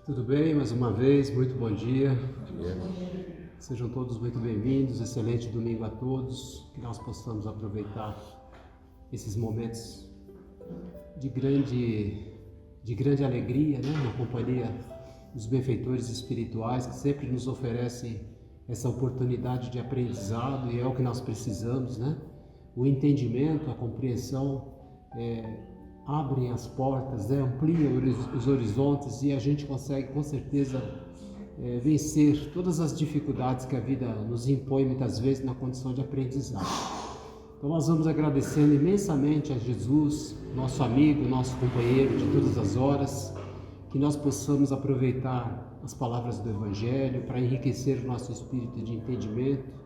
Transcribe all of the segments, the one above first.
Tudo bem? Mais uma vez, muito bom dia. Sejam todos muito bem-vindos, excelente domingo a todos, que nós possamos aproveitar esses momentos de grande alegria, na companhia dos benfeitores espirituais que sempre nos oferecem essa oportunidade de aprendizado, e é o que nós precisamos, O entendimento, a compreensão abrem as portas, ampliam os horizontes, e a gente consegue com certeza vencer todas as dificuldades que a vida nos impõe muitas vezes na condição de aprendizado. Então nós vamos agradecendo imensamente a Jesus, nosso amigo, nosso companheiro de todas as horas, que nós possamos aproveitar as palavras do Evangelho para enriquecer o nosso espírito de entendimento,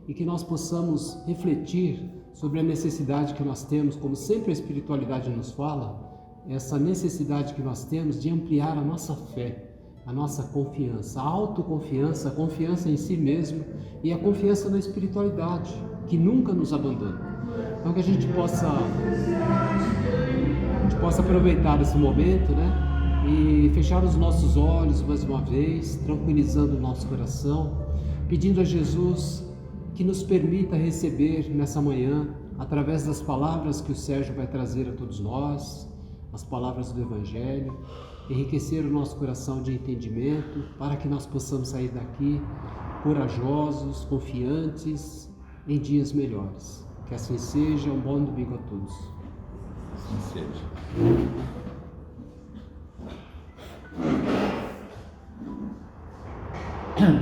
e que nós possamos refletir sobre a necessidade que nós temos, como sempre a espiritualidade nos fala, essa necessidade que nós temos de ampliar a nossa fé, a nossa confiança, a autoconfiança, a confiança em si mesmo e a confiança na espiritualidade, que nunca nos abandona. Então que a gente possa aproveitar esse momento, e fechar os nossos olhos mais uma vez, tranquilizando o nosso coração, pedindo a Jesus que nos permita receber nessa manhã, através das palavras que o Sérgio vai trazer a todos nós, as palavras do Evangelho, enriquecer o nosso coração de entendimento, para que nós possamos sair daqui corajosos, confiantes, em dias melhores. Que assim seja. Um bom domingo a todos. Assim seja.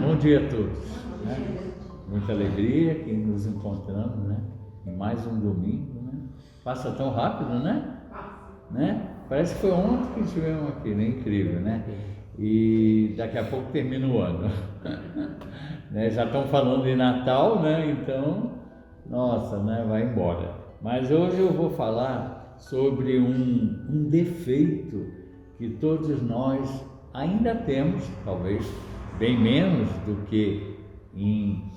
Bom dia a todos. Muita alegria que nos encontramos, em mais um domingo, Passa tão rápido, Parece que foi ontem que estivemos aqui, Incrível, E daqui a pouco termina o ano. Já estão falando de Natal, Então, nossa, vai embora. Mas hoje eu vou falar sobre um defeito que todos nós ainda temos, talvez bem menos do que em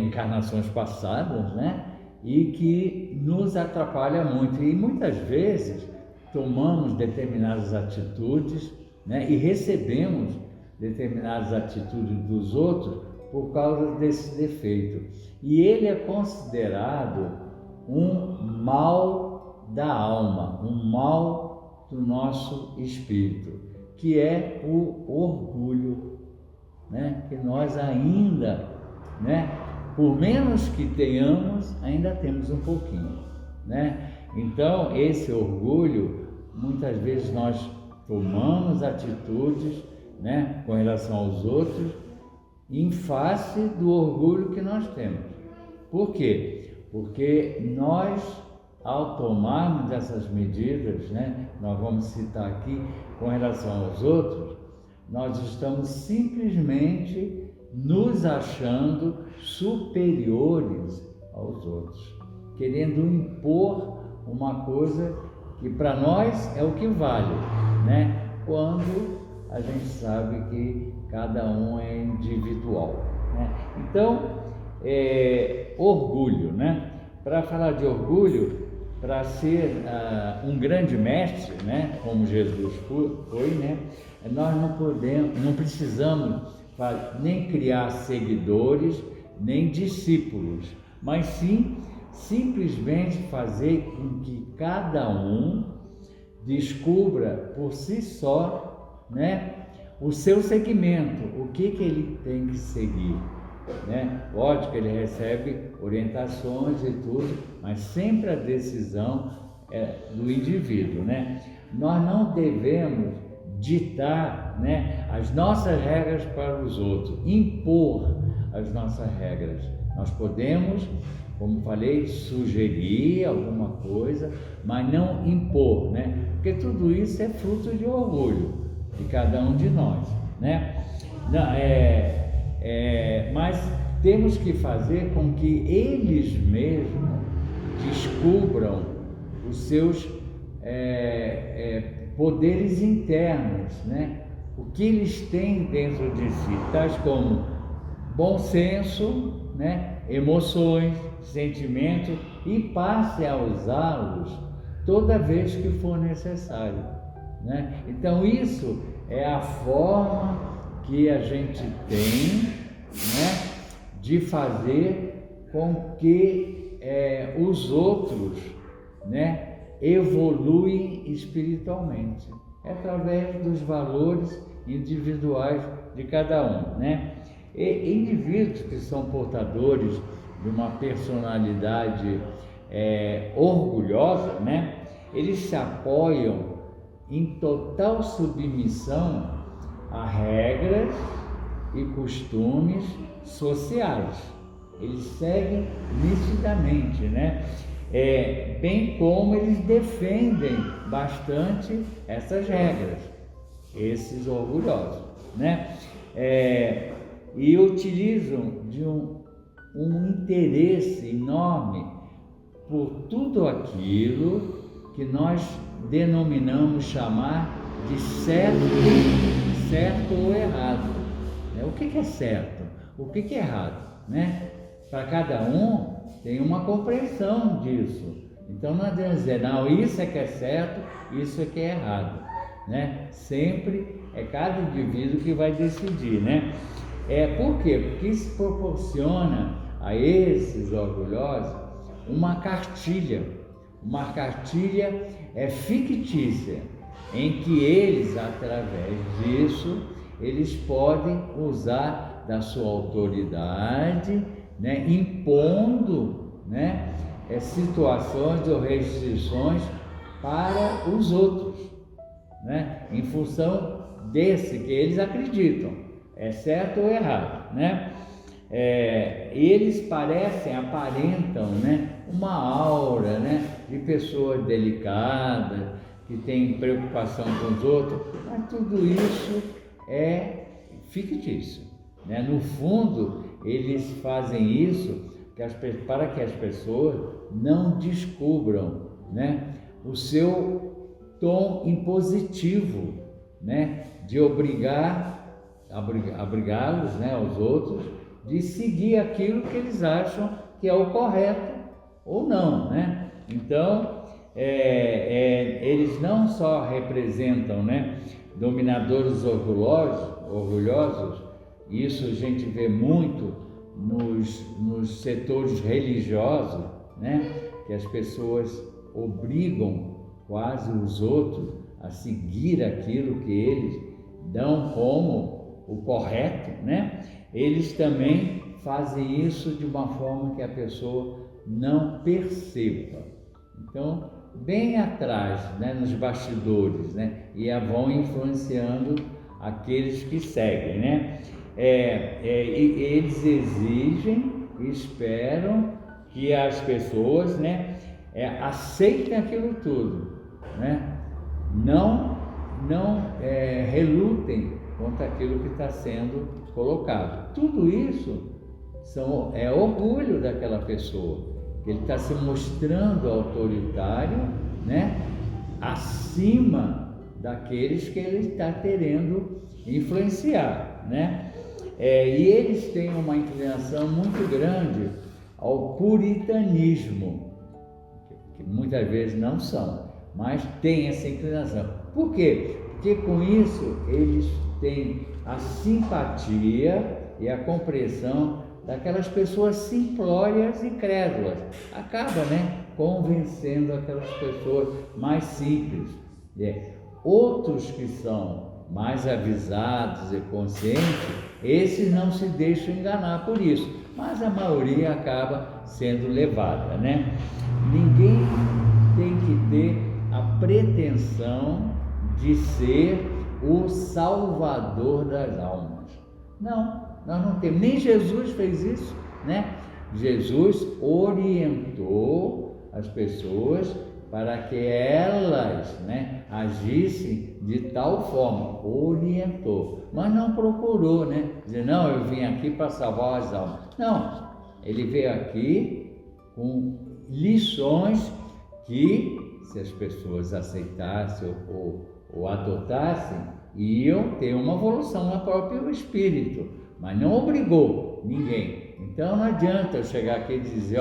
encarnações passadas, E que nos atrapalha muito. E muitas vezes tomamos determinadas atitudes, e recebemos determinadas atitudes dos outros por causa desse defeito. E ele é considerado um mal da alma, um mal do nosso espírito, que é o orgulho, que nós ainda, por menos que tenhamos, ainda temos um pouquinho, Então, esse orgulho, muitas vezes nós tomamos atitudes, com relação aos outros, em face do orgulho que nós temos. Por quê? Porque nós, ao tomarmos essas medidas, nós vamos citar aqui, com relação aos outros, nós estamos simplesmente nos achando superiores aos outros, querendo impor uma coisa que para nós é o que vale, quando a gente sabe que cada um é individual, Então, orgulho, Para falar de orgulho, para ser um grande mestre, como Jesus foi, nós não precisamos nem criar seguidores, nem discípulos, mas sim simplesmente fazer com que cada um descubra por si só, o seu segmento, o que ele tem que seguir, Lógico que ele recebe orientações e tudo, mas sempre a decisão é do indivíduo, Nós não devemos ditar, as nossas regras para os outros, impor as nossas regras. Nós podemos, como falei, sugerir alguma coisa, mas não impor, Porque tudo isso é fruto de orgulho de cada um de nós, Mas temos que fazer com que eles mesmos descubram os seus poderes internos, O que eles têm dentro de si, tais como bom senso, emoções, sentimentos, e passe a usá-los toda vez que for necessário, Então isso é a forma que a gente tem, né, de fazer com que os outros, né, evoluem espiritualmente. É através dos valores individuais de cada um, né? E indivíduos que são portadores de uma personalidade orgulhosa, né? Eles se apoiam em total submissão a regras e costumes sociais. Eles seguem nitidamente, né? Bem como eles defendem bastante essas regras, esses orgulhosos, né? E utilizam de um interesse enorme por tudo aquilo que nós denominamos chamar de certo ou errado. O que é certo? O que é errado, né? Para cada um tem uma compreensão disso. Então não adianta dizer, não, isso é que é certo, isso é que é errado, né? Sempre é cada indivíduo que vai decidir, né? Por quê? Porque isso proporciona a esses orgulhosos uma cartilha fictícia, em que eles, através disso, eles podem usar da sua autoridade, né, impondo, né, situações ou restrições para os outros, né, em função desse que eles acreditam, é certo ou errado, né? Eles aparentam, né, uma aura, né, de pessoas delicadas, que tem preocupação com os outros, mas tudo isso é fictício, né? No fundo, eles fazem isso para que as pessoas não descubram, né, o seu tom impositivo, né, de obrigá-los, né, os outros, de seguir aquilo que eles acham que é o correto ou não, né? Então, eles não só representam, né, dominadores orgulhosos, isso a gente vê muito nos setores religiosos, né, que as pessoas obrigam quase os outros a seguir aquilo que eles dão como o correto, né? Eles também fazem isso de uma forma que a pessoa não perceba. Então, bem atrás, né, nos bastidores, né, e vão influenciando aqueles que seguem, né? Eles exigem, esperam que as pessoas, né, aceitem aquilo tudo, né? Não relutem contra aquilo que está sendo colocado. Tudo isso é orgulho daquela pessoa. Ele está se mostrando autoritário, né, acima daqueles que ele está querendo influenciar, né? E eles têm uma inclinação muito grande ao puritanismo, que muitas vezes não são, mas têm essa inclinação. Por quê? Porque com isso eles têm a simpatia e a compreensão daquelas pessoas simplórias e crédulas. Acaba, né, convencendo aquelas pessoas mais simples. Outros que são mais avisados e conscientes, esses não se deixam enganar por isso, mas a maioria acaba sendo levada, né? Ninguém tem que ter a pretensão de ser o salvador das almas. Não, nós não temos. Nem Jesus fez isso, né? Jesus orientou as pessoas para que elas, né, agissem de tal forma, orientou, mas não procurou, né, dizer, não, eu vim aqui para salvar as almas. Não, ele veio aqui com lições que, se as pessoas aceitassem ou adotassem, iam ter uma evolução no próprio espírito, mas não obrigou ninguém. Então não adianta eu chegar aqui e dizer,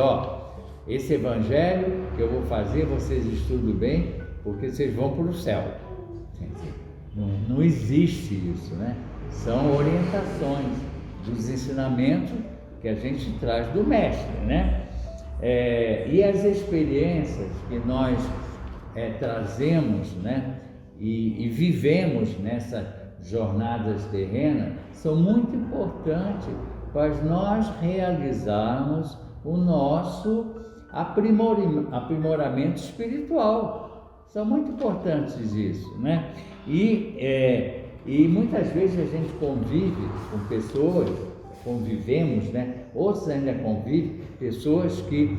esse evangelho que eu vou fazer, vocês estudem bem, porque vocês vão para o céu. Não existe isso, né? São orientações dos ensinamentos que a gente traz do mestre, né? E as experiências que nós trazemos, né? E vivemos nessas jornadas terrenas são muito importantes para nós realizarmos o nosso aprimoramento espiritual. São muito importantes isso, né? E muitas vezes a gente convive com pessoas, convivemos, né? Outros ainda convivem, pessoas que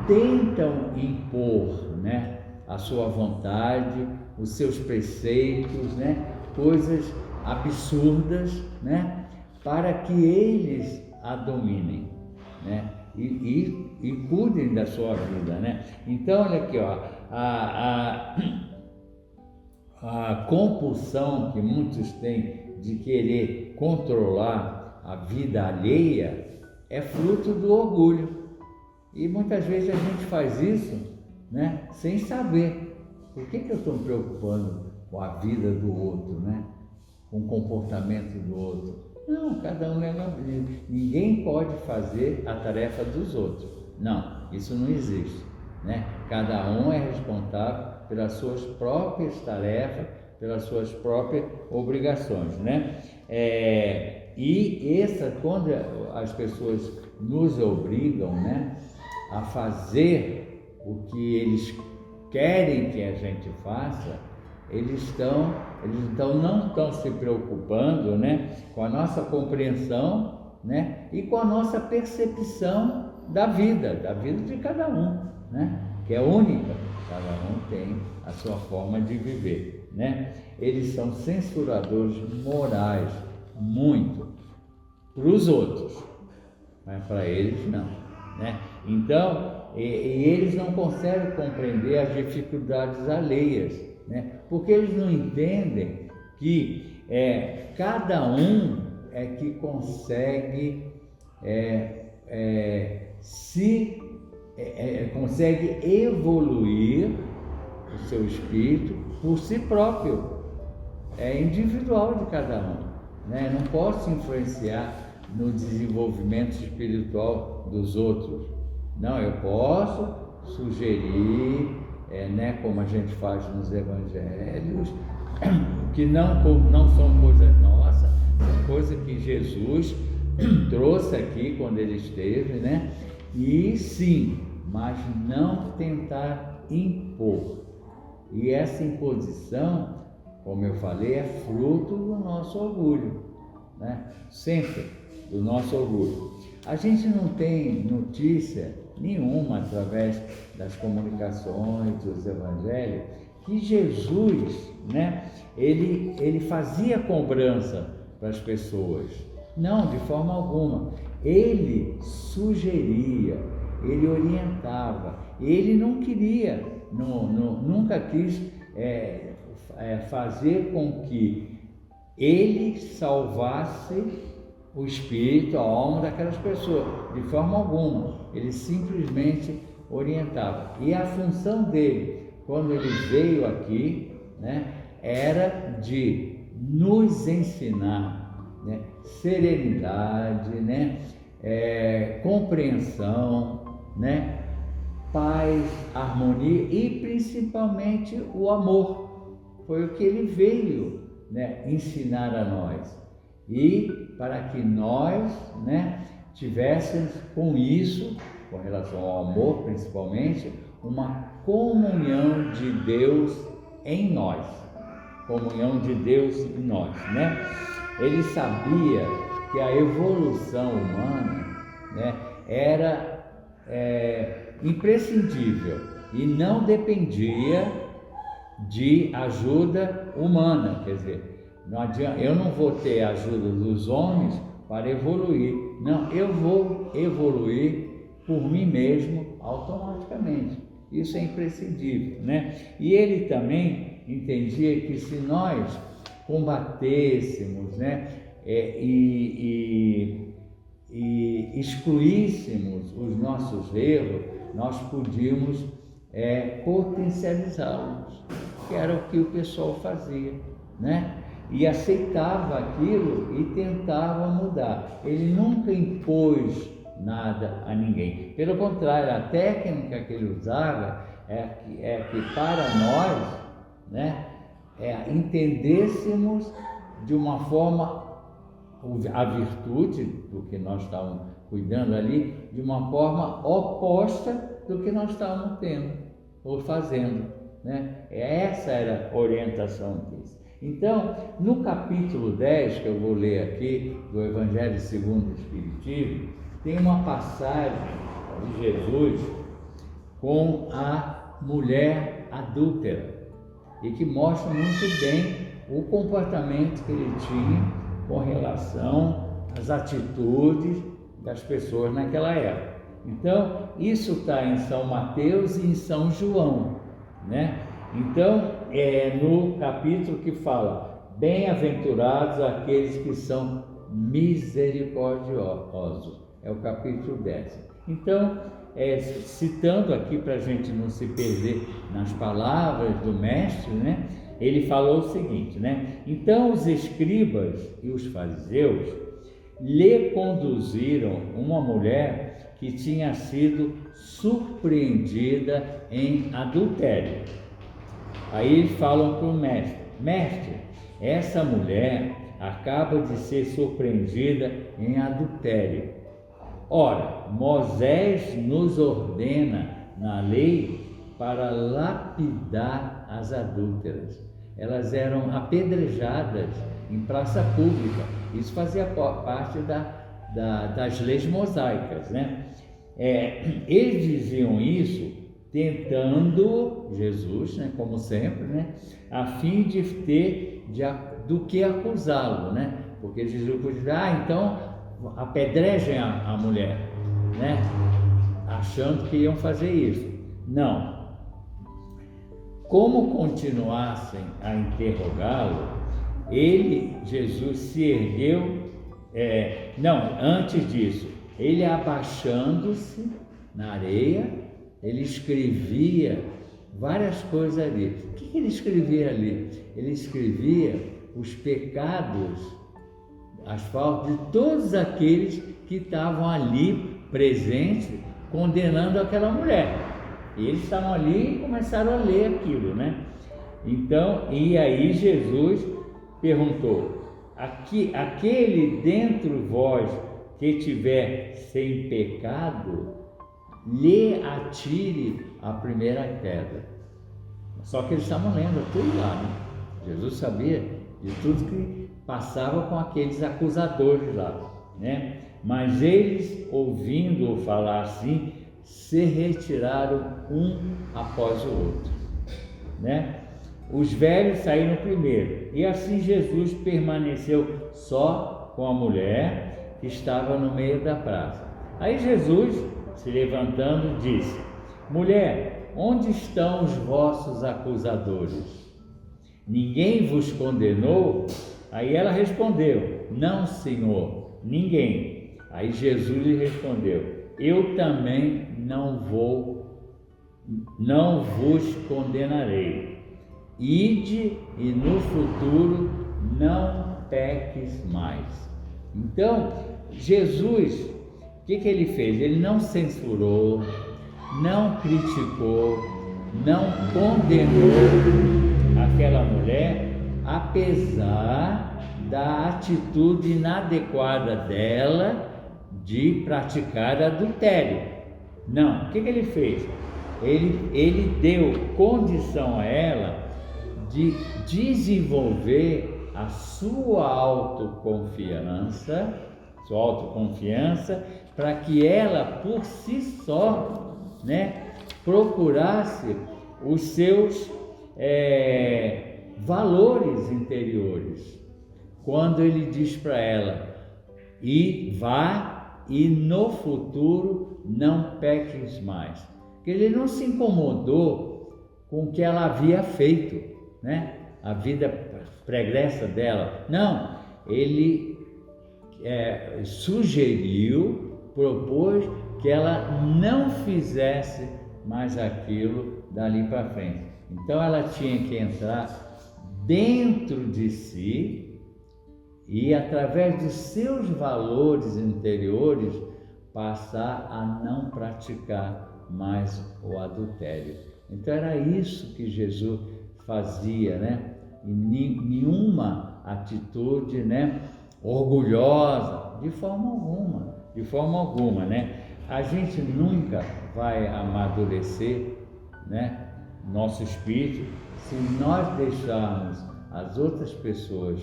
tentam impor, né, a sua vontade, os seus preceitos, né, coisas absurdas, né, para que eles a dominem, né, e cuidem da sua vida, né. Então, olha aqui, ó, a compulsão que muitos têm de querer controlar a vida alheia é fruto do orgulho. E muitas vezes a gente faz isso, né, sem saber. Por que eu estou me preocupando com a vida do outro, né, com o comportamento do outro? Não, cada um é livre. Ninguém pode fazer a tarefa dos outros. Não, isso não existe, né? Cada um é responsável pelas suas próprias tarefas, pelas suas próprias obrigações, né? Quando as pessoas nos obrigam, né, a fazer o que eles querem que a gente faça, eles não estão se preocupando, né, com a nossa compreensão, né, e com a nossa percepção da vida de cada um, né, que é única. Cada um tem a sua forma de viver, né? Eles são censuradores morais, muito, para os outros, mas para eles não, né? Então, eles não conseguem compreender as dificuldades alheias, né? Porque eles não entendem que cada um é que consegue consegue evoluir o seu espírito por si próprio. É individual de cada um, né? Não posso influenciar no desenvolvimento espiritual dos outros. Não, eu posso sugerir, né, como a gente faz nos evangelhos, que não são coisas nossas, são coisas que Jesus trouxe aqui quando ele esteve, né? E sim, mas não tentar impor. E essa imposição, como eu falei, é fruto do nosso orgulho, né? Sempre do nosso orgulho. A gente não tem notícia nenhuma através das comunicações, dos evangelhos, que Jesus, né, ele fazia cobrança para as pessoas. Não, de forma alguma. Ele sugeria, ele orientava, ele não queria, nunca quis fazer com que ele salvasse o espírito, a alma daquelas pessoas, de forma alguma. Ele simplesmente orientava. E a função dele, quando ele veio aqui, né, era de nos ensinar, né, serenidade, né, compreensão, né, paz, harmonia e principalmente o amor. Foi o que ele veio, né, ensinar a nós. E para que nós, né, tivéssemos com isso, com relação ao amor principalmente, uma comunhão de Deus em nós. Comunhão de Deus em nós, né? Ele sabia que a evolução humana, né, era imprescindível e não dependia de ajuda humana, quer dizer, não adianta, eu não vou ter a ajuda dos homens para evoluir, não, eu vou evoluir por mim mesmo automaticamente. Isso é imprescindível, né? E ele também entendia que se nós combatêssemos, né, e excluíssemos os nossos erros, nós podíamos potencializá-los, que era o que o pessoal fazia, né? E aceitava aquilo e tentava mudar. Ele nunca impôs nada a ninguém. Pelo contrário, a técnica que ele usava é que para nós, né, entendêssemos de uma forma a virtude do que nós estávamos cuidando ali, de uma forma oposta do que nós estávamos tendo ou fazendo, né? Essa era a orientação disso. Então, no capítulo 10, que eu vou ler aqui, do Evangelho segundo o Espiritismo, tem uma passagem de Jesus com a mulher adúltera e que mostra muito bem o comportamento que ele tinha com relação às atitudes das pessoas naquela época. Então, isso está em São Mateus e em São João, né? Então, no capítulo que fala: bem-aventurados aqueles que são misericordiosos, é o capítulo 10. Então, citando aqui para a gente não se perder nas palavras do mestre, né? Ele falou o seguinte, né? Então os escribas e os fariseus lhe conduziram uma mulher que tinha sido surpreendida em adultério. Aí eles falam para o mestre: mestre, essa mulher acaba de ser surpreendida em adultério. Ora, Moisés nos ordena na lei para lapidar as adúlteras. Elas eram apedrejadas em praça pública. Isso fazia parte das leis mosaicas, né? Eles diziam isso tentando Jesus, né, como sempre, né, a fim de ter do que acusá-lo, né? Porque Jesus podia dizer: então apedrejem a mulher, né? Achando que iam fazer isso. Não. Como continuassem a interrogá-lo, Jesus se ergueu, antes disso, ele abaixando-se na areia, ele escrevia várias coisas ali. O que ele escrevia ali? Ele escrevia os pecados, as faltas de todos aqueles que estavam ali presentes, condenando aquela mulher. E eles estavam ali e começaram a ler aquilo, né? Então, e aí Jesus perguntou: aquele dentre vós que tiver sem pecado, lhe atire a primeira pedra. Só que eles estavam lendo tudo lá, né? Jesus sabia de tudo que passava com aqueles acusadores lá, né? Mas eles, ouvindo-o falar assim, se retiraram um após o outro, né? Os velhos saíram primeiro, e assim Jesus permaneceu só com a mulher que estava no meio da praça. Aí Jesus, se levantando, disse: mulher, onde estão os vossos acusadores? Ninguém vos condenou? Aí ela respondeu: não, Senhor, ninguém. Aí Jesus lhe respondeu: eu também não vos condenarei. Ide e no futuro não peques mais. Então, Jesus, o que ele fez? Ele não censurou, não criticou, não condenou aquela mulher, apesar da atitude inadequada dela de praticar adultério. Não, o que ele fez? Ele deu condição a ela de desenvolver a sua autoconfiança, para que ela por si só, né, procurasse os seus valores interiores. Quando ele diz para ela: e vá e no futuro não peques mais. Porque ele não se incomodou com o que ela havia feito, né? A vida pregressa dela. Não, ele sugeriu, propôs que ela não fizesse mais aquilo dali para frente. Então ela tinha que entrar dentro de si e, através dos seus valores interiores, passar a não praticar mais o adultério. Então era isso que Jesus fazia, né? E nenhuma atitude, né, orgulhosa, de forma alguma, né? A gente nunca vai amadurecer, né, nosso espírito se nós deixarmos as outras pessoas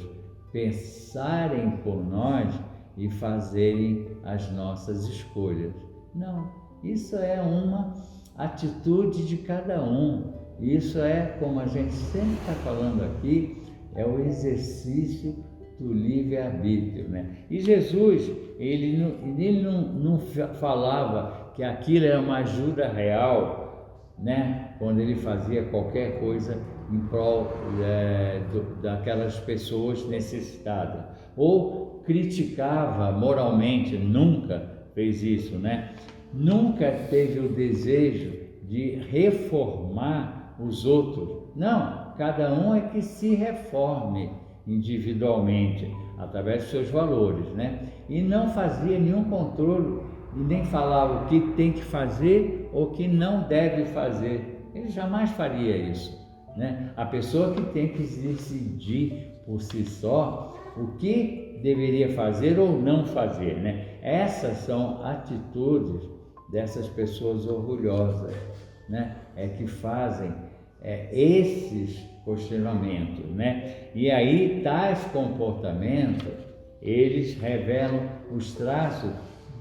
pensarem por nós e fazerem as nossas escolhas. Não, isso é uma atitude de cada um. Isso é, como a gente sempre está falando aqui, é o exercício do livre-arbítrio, né? E Jesus, ele não falava que aquilo era uma ajuda real, né? Quando ele fazia qualquer coisa em prol daquelas pessoas necessitadas, ou criticava moralmente, nunca fez isso, né? Nunca teve o desejo de reformar os outros. Não, cada um é que se reforme individualmente, através dos seus valores, né? E não fazia nenhum controle e nem falava o que tem que fazer ou o que não deve fazer. Ele jamais faria isso, né? A pessoa que tem que decidir por si só o que deveria fazer ou não fazer, né? Essas são atitudes dessas pessoas orgulhosas, né? É que fazem esses questionamentos, né? E aí tais comportamentos, eles revelam os traços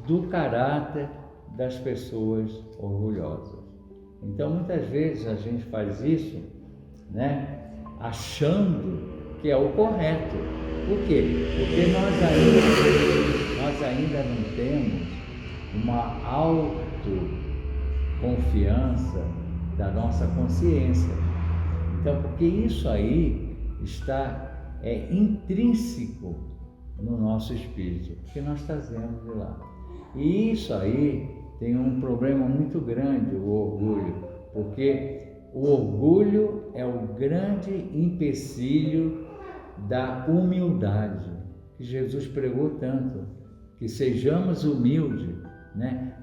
do caráter das pessoas orgulhosas. Então muitas vezes a gente faz isso, né, achando que é o correto. Por quê? Porque nós ainda não temos uma autoconfiança da nossa consciência. Então, porque isso aí está intrínseco no nosso espírito, que nós trazemos de lá. E isso aí tem um problema muito grande, o orgulho, porque o orgulho é o grande empecilho da humildade, que Jesus pregou tanto, que sejamos humildes, né?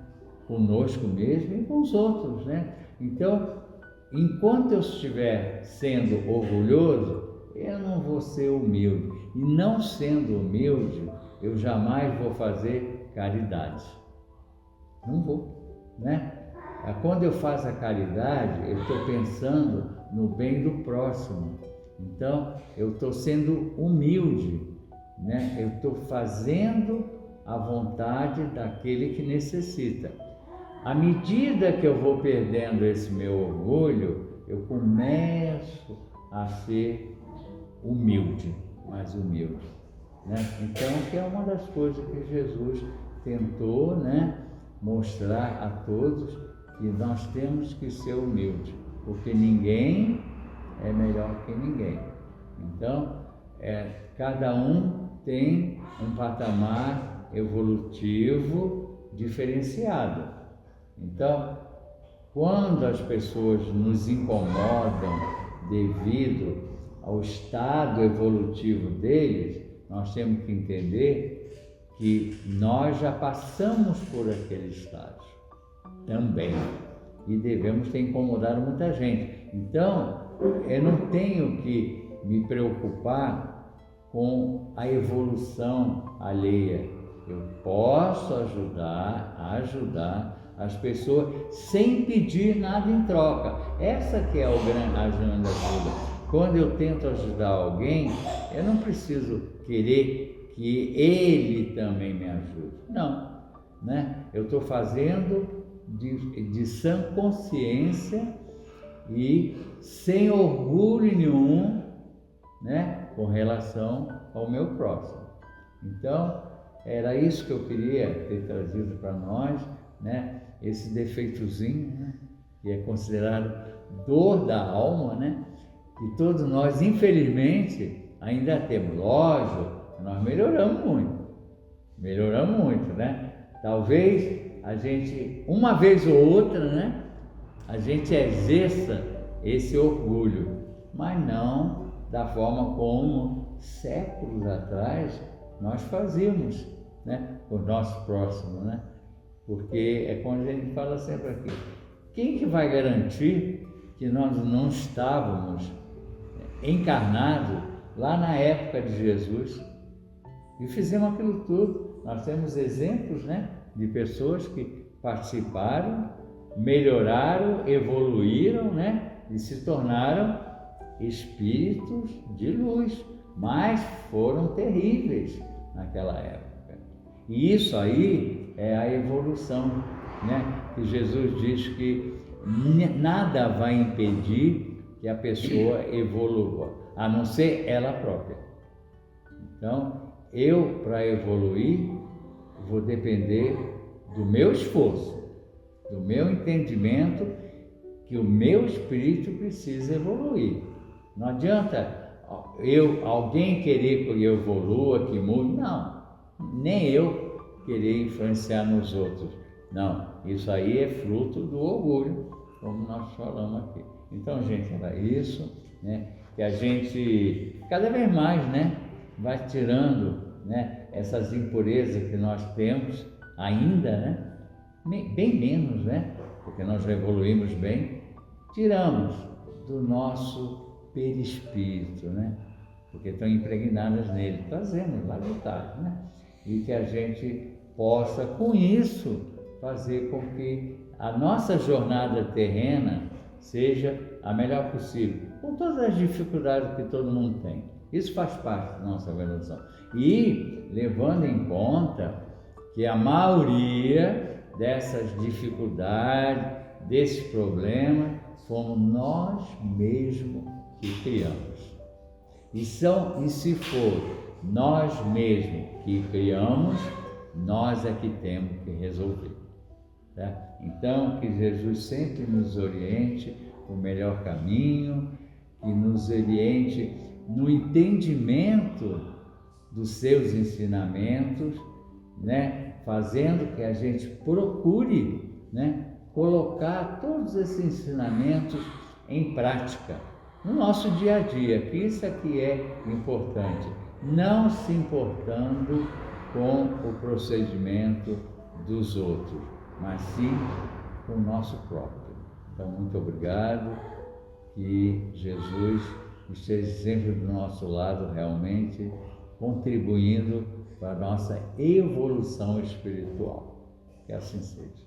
Conosco mesmo e com os outros, né? Então, enquanto eu estiver sendo orgulhoso, eu não vou ser humilde. E não sendo humilde, eu jamais vou fazer caridade. Não vou, né? Quando eu faço a caridade, eu estou pensando no bem do próximo. Então, eu estou sendo humilde, né? Eu estou fazendo a vontade daquele que necessita. À medida que eu vou perdendo esse meu orgulho, eu começo a ser humilde, mais humilde, né? Então, que é uma das coisas que Jesus tentou, né, mostrar a todos, que nós temos que ser humildes, porque ninguém é melhor que ninguém. Então, cada um tem um patamar evolutivo diferenciado. Então, quando as pessoas nos incomodam devido ao estado evolutivo deles, nós temos que entender que nós já passamos por aquele estágio também e devemos ter incomodado muita gente. Então, eu não tenho que me preocupar com a evolução alheia. Eu posso ajudar as pessoas sem pedir nada em troca. Essa que é a grande ajuda. Quando eu tento ajudar alguém, eu não preciso querer que ele também me ajude. Não, né? Eu estou fazendo de sã consciência e sem orgulho nenhum, né, com relação ao meu próximo. Então, era isso que eu queria ter trazido para nós, né, esse defeitozinho, né, que é considerado dor da alma, né, que todos nós, infelizmente, ainda temos. Lógico, nós melhoramos muito, né? Talvez a gente, uma vez ou outra, né, a gente exerça esse orgulho, mas não da forma como séculos atrás nós fazíamos, né, por nosso próximo, né? Porque é como a gente fala sempre aqui, quem que vai garantir que nós não estávamos encarnados lá na época de Jesus e fizemos aquilo tudo? Nós temos exemplos, né, de pessoas que participaram, melhoraram, evoluíram, né, e se tornaram espíritos de luz, mas foram terríveis naquela época. E isso aí é a evolução, né? Que Jesus diz que nada vai impedir que a pessoa evolua, a não ser ela própria. Então, eu, para evoluir, vou depender do meu esforço, do meu entendimento que o meu espírito precisa evoluir. Não adianta alguém querer que eu evolua, que mude, não. Nem eu querer influenciar nos outros. Não, isso aí é fruto do orgulho, como nós falamos aqui. Então, gente, era isso, né? Que a gente, cada vez mais, né, vai tirando, né, essas impurezas que nós temos ainda, né? Bem menos, né? Porque nós já evoluímos bem, tiramos do nosso perispírito, né? Porque estão impregnadas nele, trazemos lá detalhe, né? E que a gente possa, com isso, fazer com que a nossa jornada terrena seja a melhor possível, com todas as dificuldades que todo mundo tem. Isso faz parte da nossa evolução. E levando em conta que a maioria dessas dificuldades, desses problemas, fomos nós mesmos que criamos. E se for nós mesmos que criamos, nós é que temos que resolver. Tá? Então, que Jesus sempre nos oriente o melhor caminho, que nos oriente no entendimento dos seus ensinamentos, né? Fazendo que a gente procure, né, colocar todos esses ensinamentos em prática no nosso dia a dia, que isso aqui é importante, não se importando com o procedimento dos outros, mas sim com o nosso próprio. Então, muito obrigado, que Jesus esteja sempre do nosso lado, realmente contribuindo para a nossa evolução espiritual. Que assim seja.